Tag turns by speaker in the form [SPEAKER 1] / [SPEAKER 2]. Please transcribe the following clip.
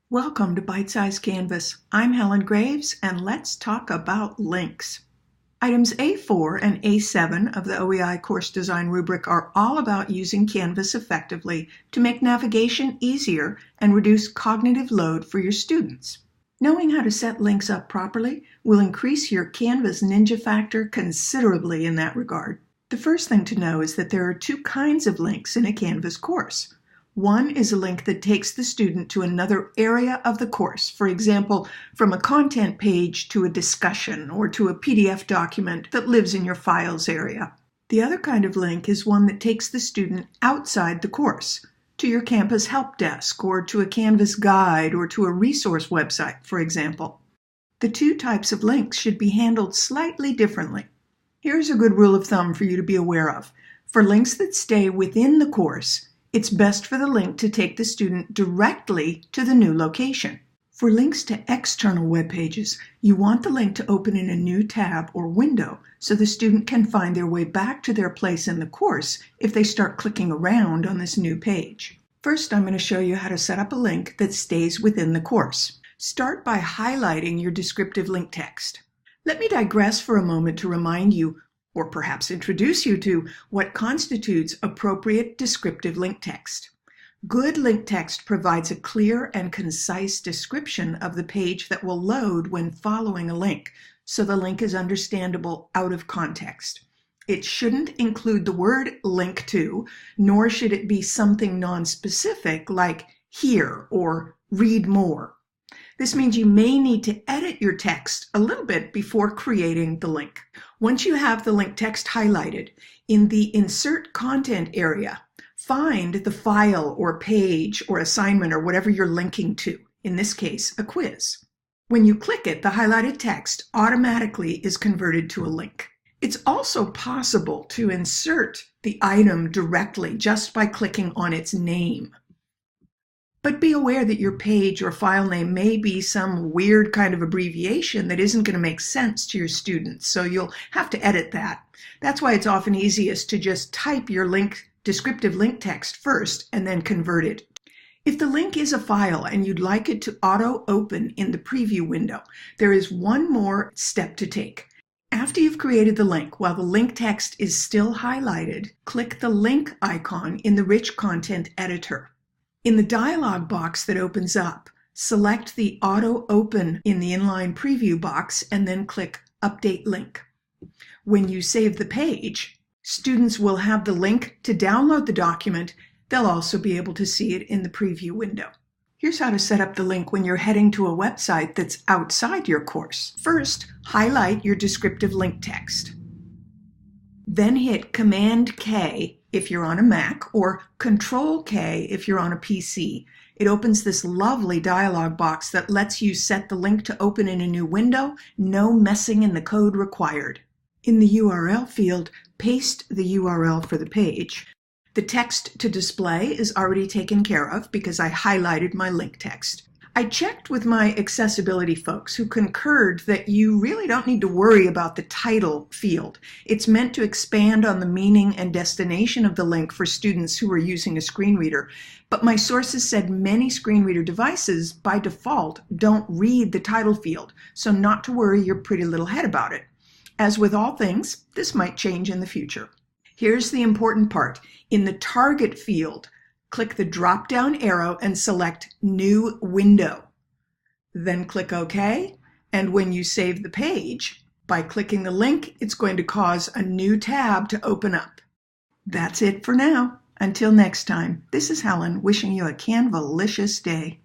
[SPEAKER 1] Welcome to Bite Size Canvas. I'm Helen Graves, and let's talk about links. Items A4 and A7 of the OEI course design rubric are all about using Canvas effectively to make navigation easier and reduce cognitive load for your students. Knowing how to set links up properly will increase your Canvas ninja factor considerably in that regard. The first thing to know is that there are two kinds of links in a Canvas course. One is a link that takes the student to another area of the course, for example, from a content page to a discussion or to a PDF document that lives in your files area. The other kind of link is one that takes the student outside the course, to your campus help desk or to a Canvas guide or to a resource website, for example. The two types of links should be handled slightly differently. Here's a good rule of thumb for you to be aware of. For links that stay within the course, it's best for the link to take the student directly to the new location. For links to external web pages, you want the link to open in a new tab or window so the student can find their way back to their place in the course if they start clicking around on this new page. First, I'm going to show you how to set up a link that stays within the course. Start by highlighting your descriptive link text. Let me digress for a moment to remind you, or perhaps introduce you to, what constitutes appropriate descriptive link text. Good link text provides a clear and concise description of the page that will load when following a link, so the link is understandable out of context. It shouldn't include the word link to, nor should it be something non-specific like here or read more. This means you may need to edit your text a little bit before creating the link. Once you have the link text highlighted, in the Insert Content area, find the file or page or assignment or whatever you're linking to, in this case, a quiz. When you click it, the highlighted text automatically is converted to a link. It's also possible to insert the item directly just by clicking on its name. But be aware that your page or file name may be some weird kind of abbreviation that isn't going to make sense to your students, so you'll have to edit that. That's why it's often easiest to just type your descriptive link text first and then convert it. If the link is a file and you'd like it to auto-open in the preview window, there is one more step to take. After you've created the link, while the link text is still highlighted, click the link icon in the Rich Content Editor. In the dialog box that opens up, select the Auto Open in the inline preview box and then click Update Link. When you save the page, students will have the link to download the document. They'll also be able to see it in the preview window. Here's how to set up the link when you're heading to a website that's outside your course. First, highlight your descriptive link text. Then hit Command-K if you're on a Mac or Control-K if you're on a PC. It opens this lovely dialog box that lets you set the link to open in a new window, no messing in the code required. In the URL field, paste the URL for the page. The text to display is already taken care of because I highlighted my link text. I checked with my accessibility folks who concurred that you really don't need to worry about the title field. It's meant to expand on the meaning and destination of the link for students who are using a screen reader. But my sources said many screen reader devices, by default, don't read the title field, so not to worry your pretty little head about it. As with all things, this might change in the future. Here's the important part. In the target field, click the drop-down arrow and select New Window. Then click OK, and when you save the page, by clicking the link, it's going to cause a new tab to open up. That's it for now. Until next time, this is Helen wishing you a Canvalicious day.